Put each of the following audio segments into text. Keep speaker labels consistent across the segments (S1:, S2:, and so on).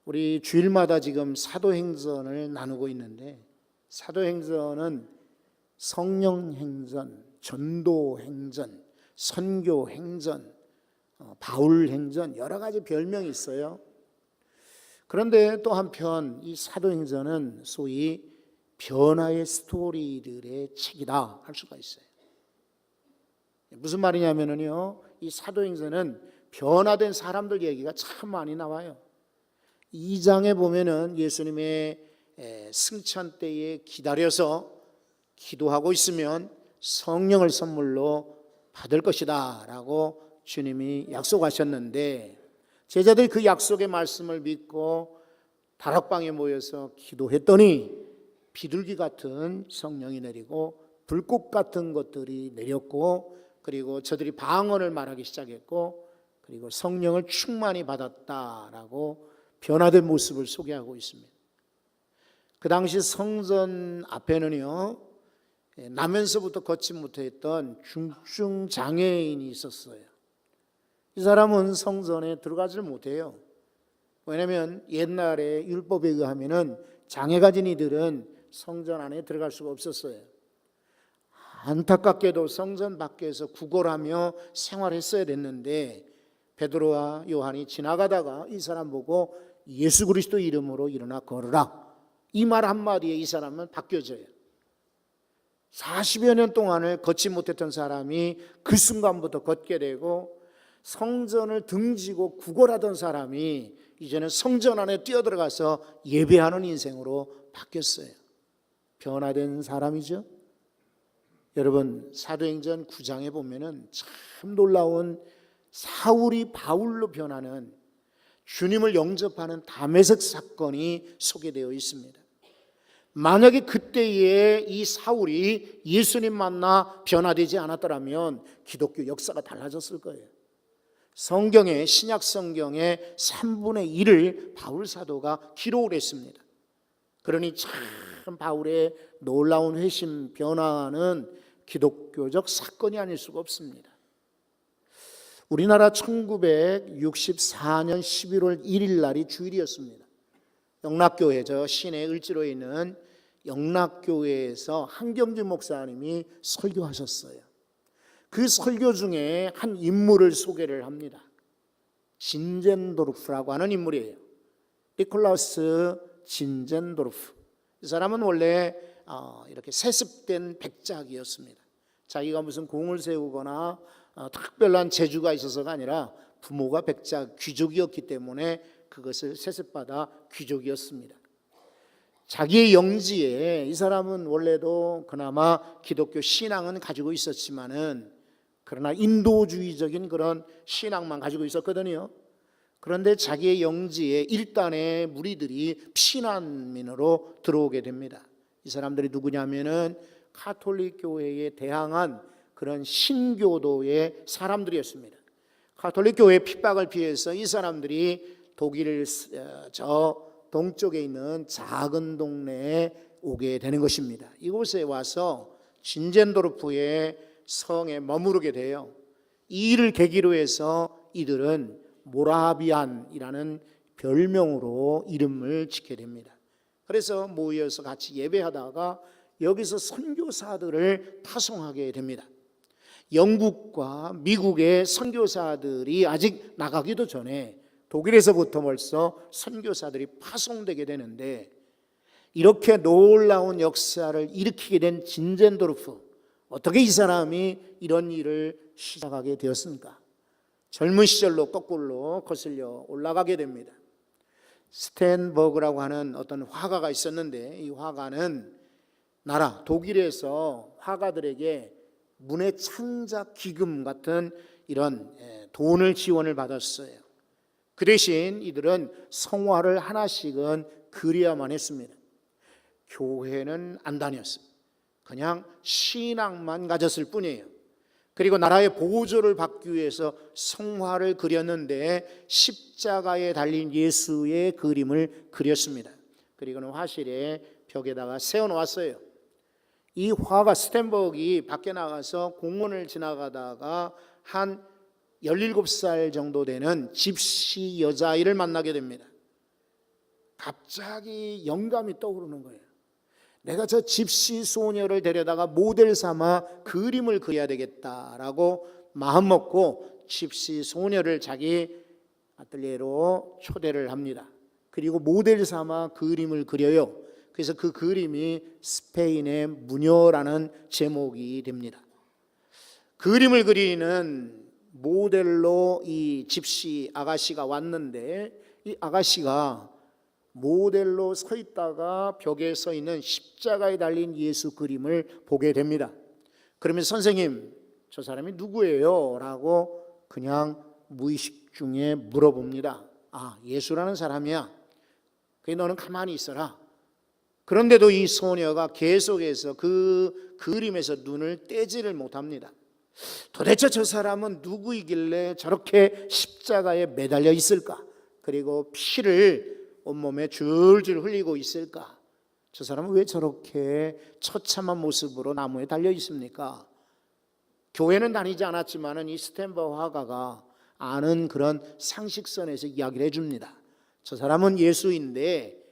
S1: 우리 주일마다 지금 사도행전을 나누고 있는데, 사도행전은 성령행전, 전도행전, 선교행전, 바울행전, 여러 가지 별명이 있어요. 그런데 또 한편 이 사도행전은 소위 변화의 스토리들의 책이다 할 수가 있어요. 무슨 말이냐면요, 이 사도행전은 변화된 사람들 얘기가 참 많이 나와요. 2장에 보면은 예수님의 승천 때에 기다려서 기도하고 있으면 성령을 선물로 받을 것이다 라고 주님이 약속하셨는데, 제자들이 그 약속의 말씀을 믿고 다락방에 모여서 기도했더니 비둘기 같은 성령이 내리고 불꽃 같은 것들이 내렸고, 그리고 저들이 방언을 말하기 시작했고, 그리고 성령을 충만히 받았다라고 변화된 모습을 소개하고 있습니다. 그 당시 성전 앞에는요, 나면서부터 걷지 못했던 중증 장애인이 있었어요. 이 사람은 성전에 들어가질 못해요. 왜냐하면 옛날에 율법에 의하면은 장애 가진 이들은 성전 안에 들어갈 수가 없었어요. 안타깝게도 성전 밖에서 구걸하며 생활했어야 됐는데, 베드로와 요한이 지나가다가 이 사람 보고 예수 그리스도 이름으로 일어나 걸으라, 이 말 한마디에 이 사람은 바뀌어져요. 40여 년 동안을 걷지 못했던 사람이 그 순간부터 걷게 되고, 성전을 등지고 구걸하던 사람이 이제는 성전 안에 뛰어들어가서 예배하는 인생으로 바뀌었어요. 변화된 사람이죠. 여러분, 사도행전 9장에 보면은 참 놀라운 사울이 바울로 변하는, 주님을 영접하는 다메섹 사건이 소개되어 있습니다. 만약에 그때에 이 사울이 예수님 만나 변화되지 않았더라면 기독교 역사가 달라졌을 거예요. 성경의, 신약 성경의 3분의 1을 바울 사도가 기록을 했습니다. 그러니 참 바울의 놀라운 회심 변화는 기독교적 사건이 아닐 수가 없습니다. 우리나라 1964년 11월 1일 날이 주일이었습니다. 영락교회, 저 시내 을지로에 있는 영락교회에서 한경주 목사님이 설교하셨어요. 그 설교 중에 한 인물을 소개를 합니다. 진젠도르프라고 하는 인물이에요. 니콜라우스 진젠도르프. 이 사람은 원래 이렇게 세습된 백작이었습니다. 자기가 무슨 공을 세우거나 특별한 재주가 있어서가 아니라 부모가 백작 귀족이었기 때문에 그것을 세습받아 귀족이었습니다. 자기의 영지에 이 사람은 원래도 그나마 기독교 신앙은 가지고 있었지만은, 그러나 인도주의적인 그런 신앙만 가지고 있었거든요. 그런데 자기의 영지에 일단의 무리들이 피난민으로 들어오게 됩니다. 이 사람들이 누구냐면은 가톨릭 교회에 대항한 그런 신교도의 사람들이었습니다. 가톨릭 교회의 핍박을 피해서 이 사람들이 독일 저 동쪽에 있는 작은 동네에 오게 되는 것입니다. 이곳에 와서 진젠도르프의 성에 머무르게 돼요. 이 일을 계기로 해서 이들은 모라비안이라는 별명으로 이름을 짓게 됩니다. 그래서 모여서 같이 예배하다가 여기서 선교사들을 파송하게 됩니다. 영국과 미국의 선교사들이 아직 나가기도 전에 독일에서부터 벌써 선교사들이 파송되게 되는데, 이렇게 놀라운 역사를 일으키게 된 진젠도르프, 어떻게 이 사람이 이런 일을 시작하게 되었습니까? 젊은 시절로 거꾸로 거슬려 올라가게 됩니다. 스텐버그라고 하는 어떤 화가가 있었는데, 이 화가는 나라 독일에서 화가들에게 문예 창작 기금 같은 이런 돈을 지원을 받았어요. 그 대신 이들은 성화를 하나씩은 그려야만 했습니다. 교회는 안 다녔습니다. 그냥 신앙만 가졌을 뿐이에요. 그리고 나라의 보조를 받기 위해서 성화를 그렸는데 십자가에 달린 예수의 그림을 그렸습니다. 그리고는 화실에 벽에다가 세워놓았어요. 이 화가 스텐버그가 밖에 나가서 공원을 지나가다가 한 17살 정도 되는 집시 여자아이를 만나게 됩니다. 갑자기 영감이 떠오르는 거예요. 내가 저 집시 소녀를 데려다가 모델 삼아 그림을 그려야 되겠다라고 마음먹고 집시 소녀를 자기 아틀리에로 초대를 합니다. 그리고 모델 삼아 그림을 그려요. 그래서 그 그림이 스페인의 무녀라는 제목이 됩니다. 그림을 그리는 모델로 이 집시 아가씨가 왔는데, 이 아가씨가 모델로 서 있다가 벽에 서 있는 십자가에 달린 예수 그림을 보게 됩니다. 그러면 선생님, 저 사람이 누구예요? 라고 그냥 무의식 중에 물어봅니다. 아, 예수라는 사람이야. 그래, 너는 가만히 있어라. 그런데도 이 소녀가 계속해서 그 그림에서 눈을 떼지를 못합니다. 도대체 저 사람은 누구이길래 저렇게 십자가에 매달려 있을까? 그리고 피를 온몸에 줄줄 흘리고 있을까? 저 사람은 왜 저렇게 처참한 모습으로 나무에 달려 있습니까? 교회는 다니지 않았지만 이 스탠버 화가가 아는 그런 상식선에서 이야기를 해줍니다. 저 사람은 예수인데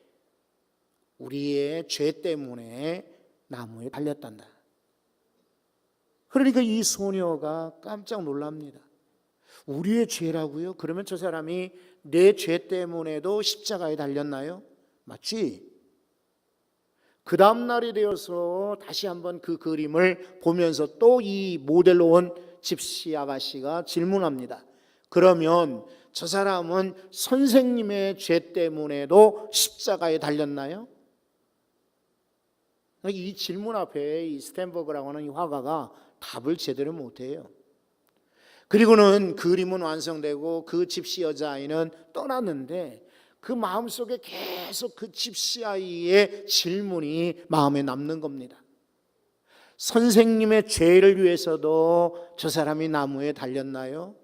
S1: 우리의 죄 때문에 나무에 달렸단다. 그러니까 이 소녀가 깜짝 놀랍니다. 우리의 죄라고요? 그러면 저 사람이 내 죄 때문에도 십자가에 달렸나요? 맞지? 그 다음 날이 되어서 다시 한번 그 그림을 보면서 또 이 모델로 온 집시 아가씨가 질문합니다. 그러면 저 사람은 선생님의 죄 때문에도 십자가에 달렸나요? 이 질문 앞에 이 스탠버그라고 하는 이 화가가 답을 제대로 못해요. 그리고는 그림은 완성되고 그 집시 여자아이는 떠났는데 그 마음속에 계속 그 집시 아이의 질문이 마음에 남는 겁니다. 선생님의 죄를 위해서도 저 사람이 나무에 달렸나요?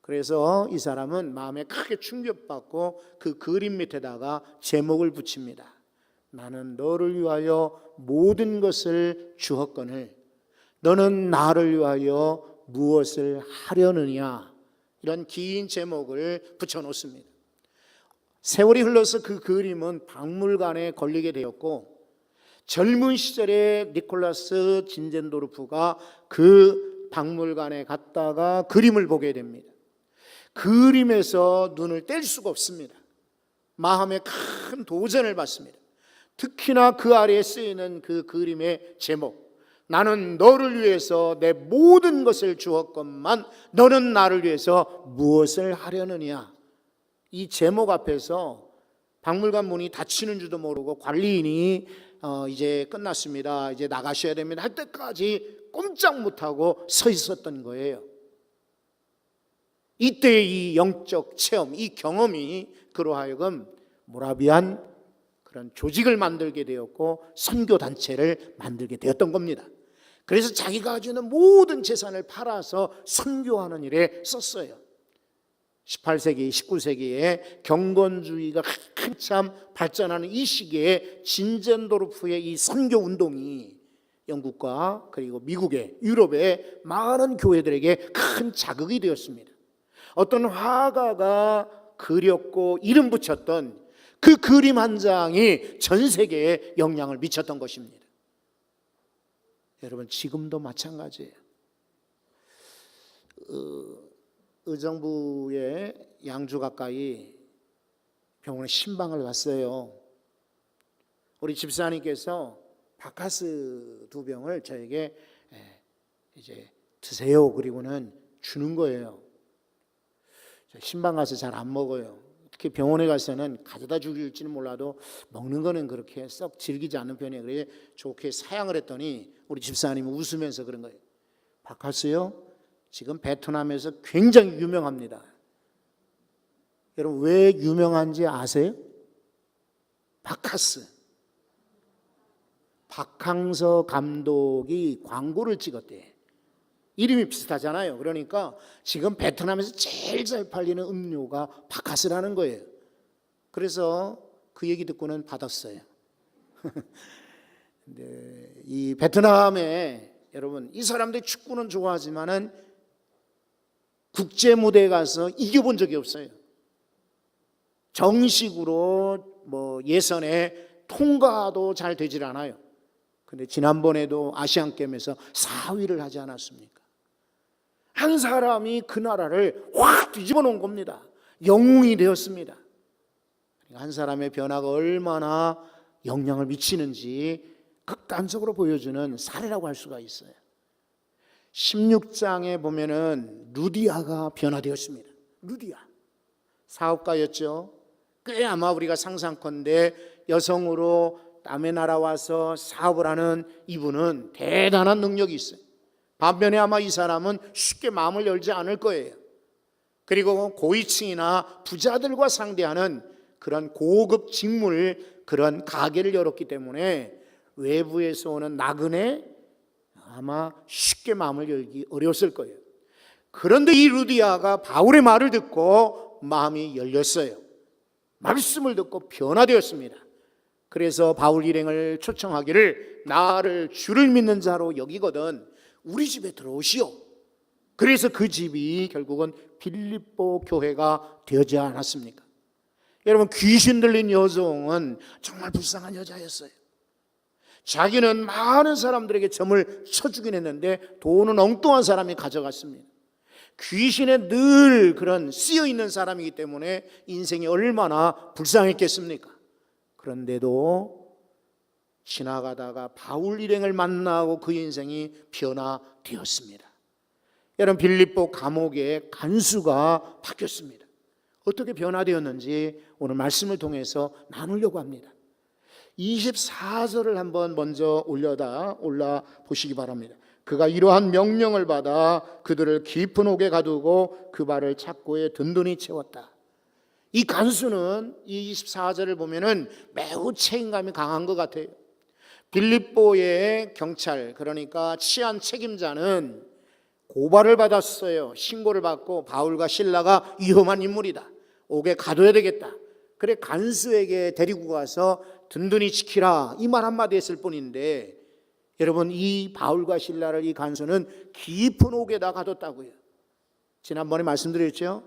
S1: 그래서 이 사람은 마음에 크게 충격받고 그 그림 밑에다가 제목을 붙입니다. 나는 너를 위하여 모든 것을 주었거늘 너는 나를 위하여 무엇을 하려느냐, 이런 긴 제목을 붙여놓습니다. 세월이 흘러서 그 그림은 박물관에 걸리게 되었고 젊은 시절에 니콜라스 진젠도르프가 그 박물관에 갔다가 그림을 보게 됩니다. 그림에서 눈을 뗄 수가 없습니다. 마음에 큰 도전을 받습니다. 특히나 그 아래에 쓰이는 그 그림의 제목, 나는 너를 위해서 내 모든 것을 주었건만 너는 나를 위해서 무엇을 하려느냐. 이 제목 앞에서 박물관 문이 닫히는 줄도 모르고 관리인이 이제 끝났습니다, 이제 나가셔야 됩니다 할 때까지 꼼짝 못하고 서 있었던 거예요. 이때 이 영적 체험, 이 경험이 그로 하여금 모라비안 그런 조직을 만들게 되었고 선교단체를 만들게 되었던 겁니다. 그래서 자기가 가지고 있는 모든 재산을 팔아서 선교하는 일에 썼어요. 18세기, 19세기에 경건주의가 한참 발전하는 이 시기에 진젠도르프의 이 선교운동이 영국과 그리고 미국의, 유럽의 많은 교회들에게 큰 자극이 되었습니다. 어떤 화가가 그렸고 이름 붙였던 그 그림 한 장이 전 세계에 영향을 미쳤던 것입니다. 여러분, 지금도 마찬가지예요. 의정부의 양주 가까이 병원에 신방을 왔어요. 우리 집사님께서 바카스 2병을 저에게 이제 드세요. 그리고는 주는 거예요. 신방 가서 잘 안 먹어요. 특히 병원에 가서는 가져다 줄지는 몰라도 먹는 거는 그렇게 썩 즐기지 않는 편이에요. 그래서 좋게 사양을 했더니 우리 집사님이 웃으면서 그런 거예요. 바카스요? 지금 베트남에서 굉장히 유명합니다. 여러분, 왜 유명한지 아세요? 바카스. 박항서 감독이 광고를 찍었대. 이름이 비슷하잖아요. 그러니까 지금 베트남에서 제일 잘 팔리는 음료가 바카스라는 거예요. 그래서 그 얘기 듣고는 받았어요. 근데 이 베트남에 여러분, 이 사람들이 축구는 좋아하지만은 국제 무대에 가서 이겨본 적이 없어요. 정식으로 예선에 통과도 잘 되질 않아요. 근데 지난번에도 아시안게임에서 4위를 하지 않았습니까? 한 사람이 그 나라를 확 뒤집어 놓은 겁니다. 영웅이 되었습니다. 한 사람의 변화가 얼마나 영향을 미치는지 극단적으로 보여주는 사례라고 할 수가 있어요. 16장에 보면은 루디아가 변화되었습니다. 루디아 사업가였죠. 꽤 아마 우리가 상상컨대 여성으로 남의 나라 와서 사업을 하는 이분은 대단한 능력이 있어요. 반면에 아마 이 사람은 쉽게 마음을 열지 않을 거예요. 그리고 고위층이나 부자들과 상대하는 그런 고급 직물, 그런 가게를 열었기 때문에 외부에서 오는 나그네 아마 쉽게 마음을 열기 어려웠을 거예요. 그런데 이 루디아가 바울의 말을 듣고 마음이 열렸어요. 말씀을 듣고 변화되었습니다. 그래서 바울 일행을 초청하기를 나를 주를 믿는 자로 여기거든 우리 집에 들어오시오. 그래서 그 집이 결국은 빌립보 교회가 되지 않았습니까? 여러분, 귀신 들린 여종은 정말 불쌍한 여자였어요. 자기는 많은 사람들에게 점을 쳐주긴 했는데 돈은 엉뚱한 사람이 가져갔습니다. 귀신에 늘 그런 쓰여있는 사람이기 때문에 인생이 얼마나 불쌍했겠습니까? 그런데도 지나가다가 바울 일행을 만나고 그 인생이 변화되었습니다. 여러분, 빌립보 감옥의 간수가 바뀌었습니다. 어떻게 변화되었는지 오늘 말씀을 통해서 나누려고 합니다. 24절을 한번 먼저 올라 보시기 바랍니다. 그가 이러한 명령을 받아 그들을 깊은 옥에 가두고 그 발을 착고에 든든히 채웠다. 이 간수는 이 24절을 보면은 매우 책임감이 강한 것 같아요. 빌립보의 경찰, 그러니까 치안 책임자는 고발을 받았어요. 신고를 받고 바울과 실라가 위험한 인물이다. 옥에 가둬야 되겠다. 그래 간수에게 데리고 가서 든든히 지키라 이 말 한마디 했을 뿐인데, 여러분, 이 바울과 실라를 이 간수는 깊은 옥에다 가뒀다고요. 지난번에 말씀드렸죠.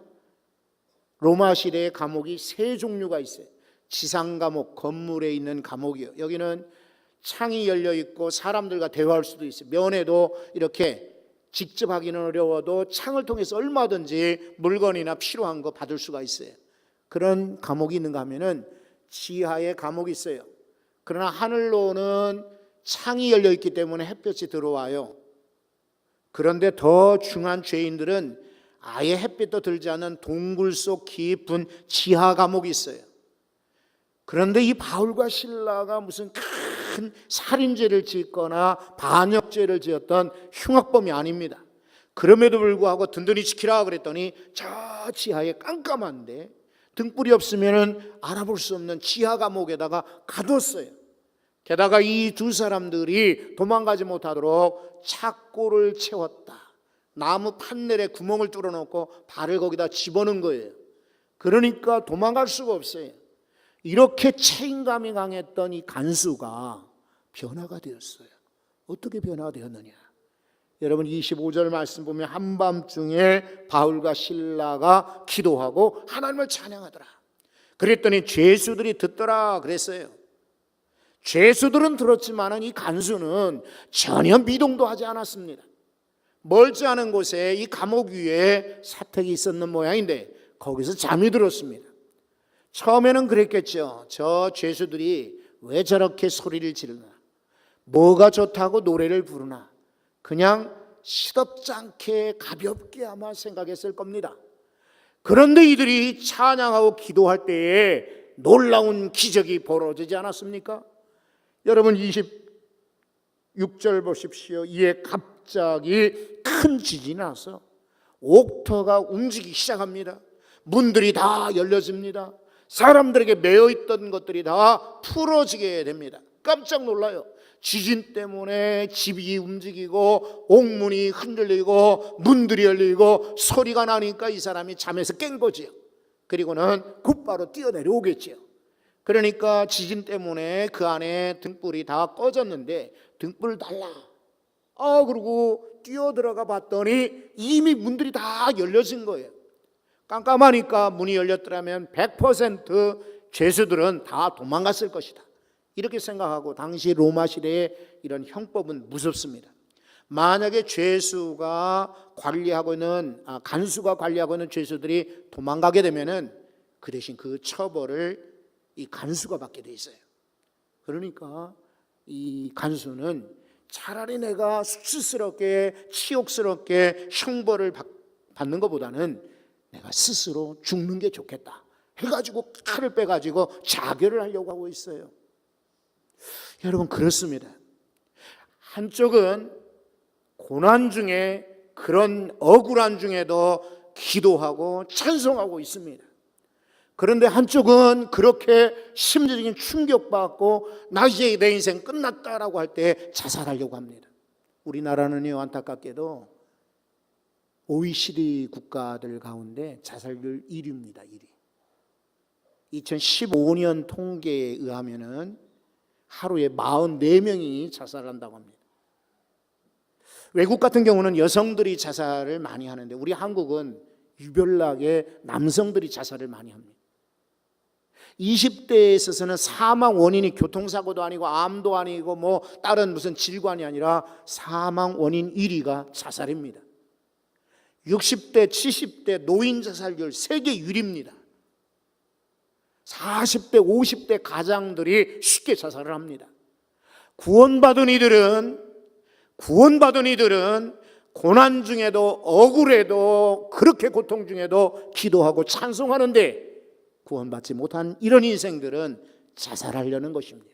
S1: 로마 시대의 감옥이 세 종류가 있어요. 지상 감옥, 건물에 있는 감옥이요. 여기는 창이 열려 있고 사람들과 대화할 수도 있어요. 면회도 이렇게 직접 하기는 어려워도 창을 통해서 얼마든지 물건이나 필요한 거 받을 수가 있어요. 그런 감옥이 있는가 하면은 지하에 감옥이 있어요. 그러나 하늘로는 창이 열려 있기 때문에 햇볕이 들어와요. 그런데 더 중한 죄인들은 아예 햇빛도 들지 않는 동굴 속 깊은 지하 감옥이 있어요. 그런데 이 바울과 실라가 무슨 큰 살인죄를 짓거나 반역죄를 지었던 흉악범이 아닙니다. 그럼에도 불구하고 든든히 지키라 그랬더니 저 지하에 깜깜한데 등불이 없으면 알아볼 수 없는 지하 감옥에다가 가뒀어요. 게다가 이 두 사람들이 도망가지 못하도록 착고를 채웠다. 나무 판넬에 구멍을 뚫어놓고 발을 거기다 집어넣은 거예요. 그러니까 도망갈 수가 없어요. 이렇게 책임감이 강했던 이 간수가 변화가 되었어요. 어떻게 변화가 되었느냐? 여러분, 25절 말씀 보면 한밤중에 바울과 실라가 기도하고 하나님을 찬양하더라. 그랬더니 죄수들이 듣더라 그랬어요. 죄수들은 들었지만 이 간수는 전혀 미동도 하지 않았습니다. 멀지 않은 곳에 이 감옥 위에 사택이 있었는 모양인데 거기서 잠이 들었습니다. 처음에는 그랬겠죠. 저 죄수들이 왜 저렇게 소리를 지르나, 뭐가 좋다고 노래를 부르나, 그냥 시덥지 않게 가볍게 아마 생각했을 겁니다. 그런데 이들이 찬양하고 기도할 때에 놀라운 기적이 벌어지지 않았습니까? 여러분, 26절 보십시오. 이에 갑자기 큰 지진이 나서 옥터가 움직이기 시작합니다. 문들이 다 열려집니다. 사람들에게 매어있던 것들이 다 풀어지게 됩니다. 깜짝 놀라요. 지진 때문에 집이 움직이고 옥문이 흔들리고 문들이 열리고 소리가 나니까 이 사람이 잠에서 깬 거지요. 그리고는 곧바로 뛰어내려오겠지요. 그러니까 지진 때문에 그 안에 등불이 다 꺼졌는데 등불을 달라. 그리고 뛰어들어가 봤더니 이미 문들이 다 열려진 거예요. 깜깜하니까 문이 열렸더라면 100% 죄수들은 다 도망갔을 것이다. 이렇게 생각하고 당시 로마 시대의 이런 형법은 무섭습니다. 만약에 간수가 관리하고 있는 죄수들이 도망가게 되면은 그 대신 그 처벌을 이 간수가 받게 돼 있어요. 그러니까 이 간수는 차라리 내가 수치스럽게 치욕스럽게 형벌을 받는 것보다는 내가 스스로 죽는 게 좋겠다 해가지고 칼을 빼가지고 자결을 하려고 하고 있어요. 여러분, 그렇습니다. 한쪽은 고난 중에, 그런 억울한 중에도 기도하고 찬송하고 있습니다. 그런데 한쪽은 그렇게 심리적인 충격받고 나 이제 내 인생 끝났다라고 할 때 자살하려고 합니다. 우리나라는요, 안타깝게도 OECD 국가들 가운데 자살률 1위입니다. 1위. 2015년 통계에 의하면은 하루에 44명이 자살한다고 합니다. 외국 같은 경우는 여성들이 자살을 많이 하는데 우리 한국은 유별나게 남성들이 자살을 많이 합니다. 20대에 있어서는 사망 원인이 교통사고도 아니고 암도 아니고 뭐 다른 무슨 질환이 아니라 사망 원인 1위가 자살입니다. 60대, 70대 노인 자살률 세계 1위입니다. 40대, 50대 가장들이 쉽게 자살을 합니다. 구원받은 이들은 고난 중에도 억울해도 그렇게 고통 중에도 기도하고 찬송하는데 구원받지 못한 이런 인생들은 자살하려는 것입니다.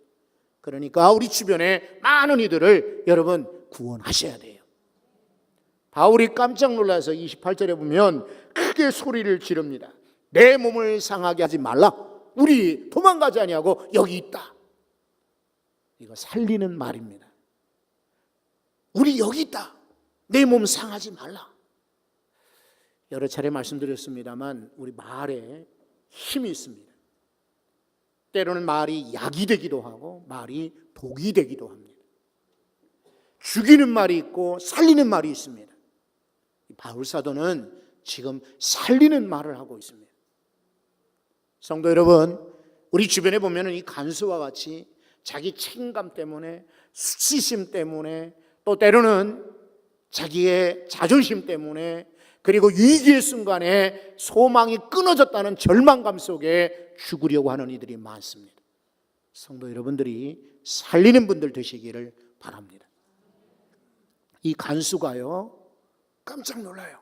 S1: 그러니까 우리 주변에 많은 이들을 여러분 구원하셔야 돼요. 바울이 깜짝 놀라서 28절에 보면 크게 소리를 지릅니다. 내 몸을 상하게 하지 말라. 우리 도망가지 아니하고 여기 있다. 이거 살리는 말입니다. 우리 여기 있다. 내 몸 상하지 말라. 여러 차례 말씀드렸습니다만 우리 말에 힘이 있습니다. 때로는 말이 약이 되기도 하고 말이 독이 되기도 합니다. 죽이는 말이 있고 살리는 말이 있습니다. 바울 사도는 지금 살리는 말을 하고 있습니다. 성도 여러분, 우리 주변에 보면은 이 간수와 같이 자기 책임감 때문에, 수치심 때문에, 또 때로는 자기의 자존심 때문에, 그리고 위기의 순간에 소망이 끊어졌다는 절망감 속에 죽으려고 하는 이들이 많습니다. 성도 여러분들이 살리는 분들 되시기를 바랍니다. 이 간수가요, 깜짝 놀라요.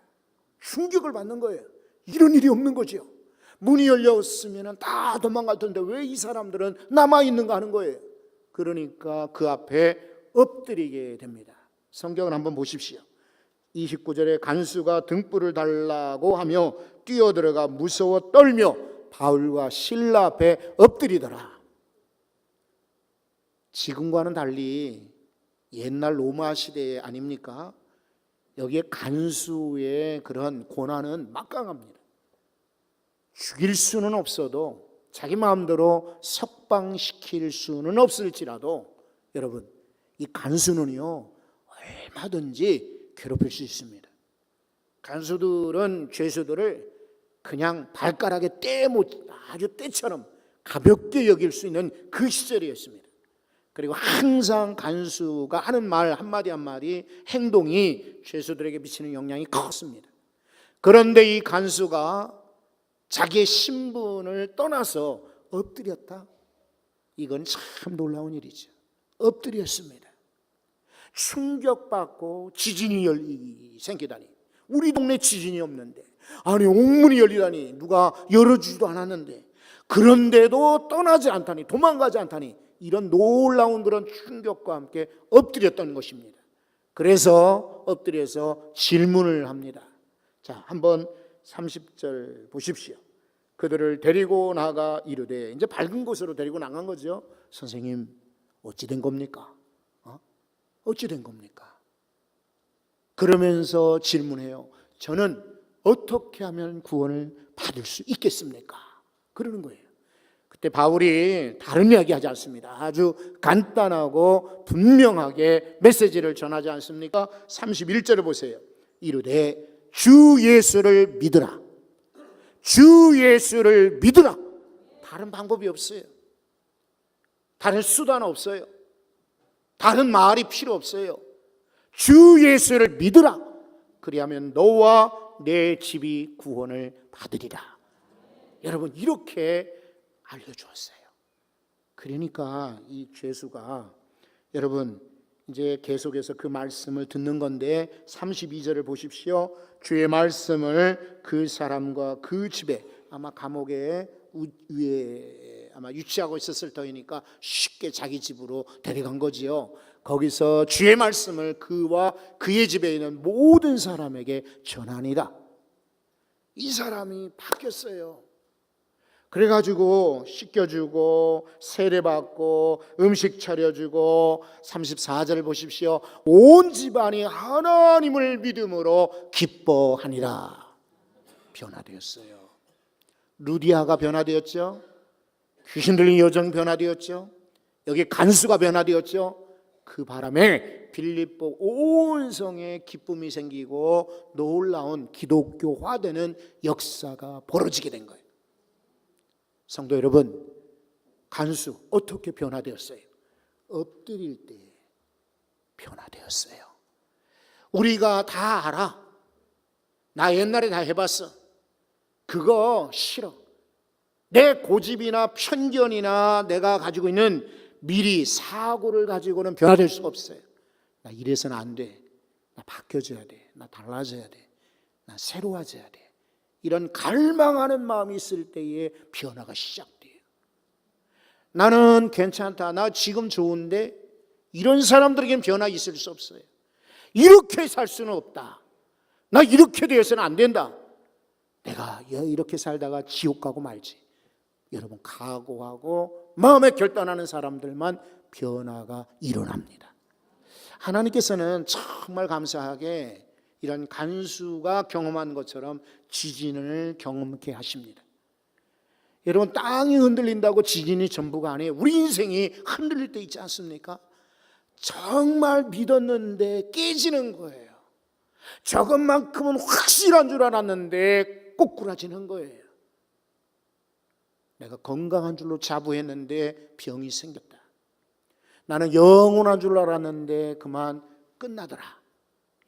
S1: 충격을 받는 거예요. 이런 일이 없는 거죠. 문이 열렸으면 다 도망갈 텐데 왜 이 사람들은 남아있는가 하는 거예요. 그러니까 그 앞에 엎드리게 됩니다. 성경을 한번 보십시오. 29절에 간수가 등불을 달라고 하며 뛰어들어가 무서워 떨며 바울과 실라 앞에 엎드리더라. 지금과는 달리 옛날 로마 시대 아닙니까? 여기에 간수의 그런 고난은 막강합니다. 죽일 수는 없어도 자기 마음대로 석방시킬 수는 없을지라도 여러분, 이 간수는요 얼마든지 괴롭힐 수 있습니다. 간수들은 죄수들을 그냥 발가락에 아주 때처럼 가볍게 여길 수 있는 그 시절이었습니다. 그리고 항상 간수가 하는 말 한마디 한마디, 행동이 죄수들에게 미치는 영향이 컸습니다. 그런데 이 간수가 자기의 신분을 떠나서 엎드렸다? 이건 참 놀라운 일이죠. 엎드렸습니다. 충격받고 지진이 생기다니. 우리 동네 지진이 없는데, 아니 옥문이 열리다니, 누가 열어주지도 않았는데, 그런데도 떠나지 않다니, 도망가지 않다니, 이런 놀라운 그런 충격과 함께 엎드렸던 것입니다. 그래서 엎드려서 질문을 합니다. 자, 한번 30절 보십시오. 그들을 데리고 나가 이르되, 이제 밝은 곳으로 데리고 나간 거죠. 선생님, 어찌 된 겁니까? 어찌 된 겁니까? 그러면서 질문해요. 저는 어떻게 하면 구원을 받을 수 있겠습니까? 그러는 거예요. 그때 바울이 다른 이야기 하지 않습니다. 아주 간단하고 분명하게 메시지를 전하지 않습니까? 31절을 보세요. 이르되 주 예수를 믿으라. 주 예수를 믿으라. 다른 방법이 없어요. 다른 수단 없어요. 다른 말이 필요 없어요. 주 예수를 믿으라. 그리하면 너와 내 집이 구원을 받으리라. 여러분, 이렇게 알려주었어요. 그러니까 이 죄수가, 여러분 이제 계속해서 그 말씀을 듣는 건데 32절을 보십시오. 주의 말씀을 그 사람과 그 집에, 아마 감옥에 위에 아마 유치하고 있었을 터이니까 쉽게 자기 집으로 데려간 거지요. 거기서 주의 말씀을 그와 그의 집에 있는 모든 사람에게 전하니라. 이 사람이 바뀌었어요. 그래가지고 씻겨주고 세례받고 음식 차려주고 34절을 보십시오. 온 집안이 하나님을 믿음으로 기뻐하니라. 변화되었어요. 루디아가 변화되었죠. 귀신 들린 여정 변화되었죠. 여기 간수가 변화되었죠. 그 바람에 빌립보 온 성에 기쁨이 생기고 놀라운 기독교화되는 역사가 벌어지게 된 거예요. 성도 여러분, 간수 어떻게 변화되었어요? 엎드릴 때 변화되었어요. 우리가 다 알아. 나 옛날에 다 해봤어. 그거 싫어. 내 고집이나 편견이나 내가 가지고 있는 미리 사고를 가지고는 변화될 수가 없어요. 나 이래서는 안 돼. 나 바뀌어져야 돼. 나 달라져야 돼. 나 새로워져야 돼. 이런 갈망하는 마음이 있을 때에 변화가 시작돼요. 나는 괜찮다. 나 지금 좋은데 이런 사람들에겐 변화 있을 수 없어요. 이렇게 살 수는 없다. 나 이렇게 되어서는 안 된다. 내가 이렇게 살다가 지옥 가고 말지. 여러분, 각오하고 마음에 결단하는 사람들만 변화가 일어납니다. 하나님께서는 정말 감사하게 이런 간수가 경험한 것처럼 지진을 경험케 하십니다. 여러분, 땅이 흔들린다고 지진이 전부가 아니에요. 우리 인생이 흔들릴 때 있지 않습니까? 정말 믿었는데 깨지는 거예요. 저것만큼은 확실한 줄 알았는데 꼬꾸라지는 거예요. 내가 건강한 줄로 자부했는데 병이 생겼다. 나는 영원한 줄 알았는데 그만 끝나더라.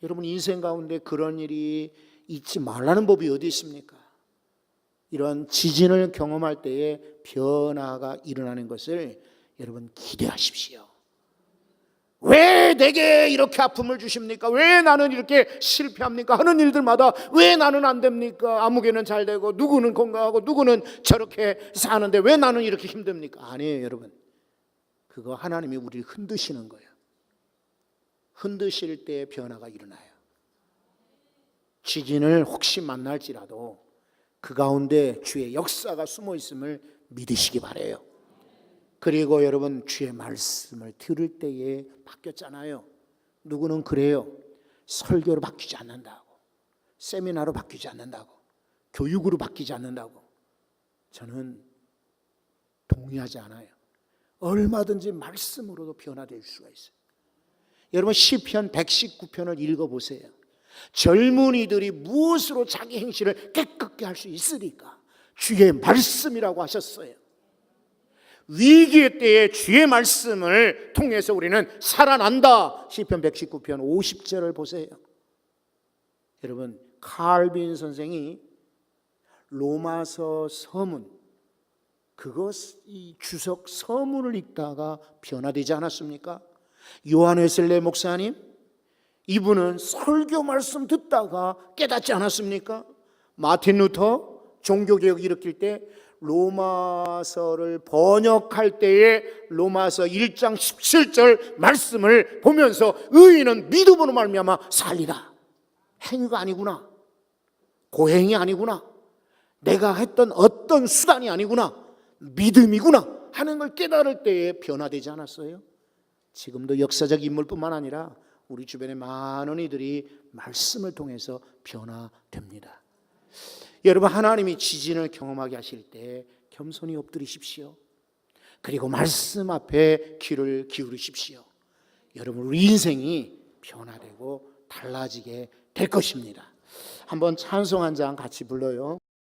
S1: 여러분, 인생 가운데 그런 일이 있지 말라는 법이 어디 있습니까? 이런 지진을 경험할 때에 변화가 일어나는 것을 여러분 기대하십시오. 왜 내게 이렇게 아픔을 주십니까? 왜 나는 이렇게 실패합니까? 하는 일들마다 왜 나는 안 됩니까? 아무개는 잘 되고 누구는 건강하고 누구는 저렇게 사는데 왜 나는 이렇게 힘듭니까? 아니에요, 여러분. 그거 하나님이 우리를 흔드시는 거예요. 흔드실 때 변화가 일어나요. 지진을 혹시 만날지라도 그 가운데 주의 역사가 숨어 있음을 믿으시기 바라요. 그리고 여러분, 주의 말씀을 들을 때에 바뀌었잖아요. 누구는 그래요. 설교로 바뀌지 않는다고, 세미나로 바뀌지 않는다고, 교육으로 바뀌지 않는다고. 저는 동의하지 않아요. 얼마든지 말씀으로도 변화될 수가 있어요. 여러분, 시편 119편을 읽어보세요. 젊은이들이 무엇으로 자기 행실을 깨끗게 할 수 있으리까? 주의 말씀이라고 하셨어요. 위기의 때에 주의 말씀을 통해서 우리는 살아난다. 시편 119편 50절을 보세요. 여러분, 칼빈 선생이 로마서 서문, 이 주석 서문을 읽다가 변화되지 않았습니까? 요한 웨슬레 목사님, 이분은 설교 말씀 듣다가 깨닫지 않았습니까? 마틴 루터 종교개혁 일으킬 때 로마서를 번역할 때에 로마서 1장 17절 말씀을 보면서 의인은 믿음으로 말미암아 살리라. 행위가 아니구나, 고행이 아니구나, 내가 했던 어떤 수단이 아니구나, 믿음이구나 하는 걸 깨달을 때에 변화되지 않았어요? 지금도 역사적 인물뿐만 아니라 우리 주변의 많은 이들이 말씀을 통해서 변화됩니다. 여러분, 하나님이 지진을 경험하게 하실 때 겸손히 엎드리십시오. 그리고 말씀 앞에 귀를 기울이십시오. 여러분, 우리 인생이 변화되고 달라지게 될 것입니다. 한번 찬송 한 장 같이 불러요.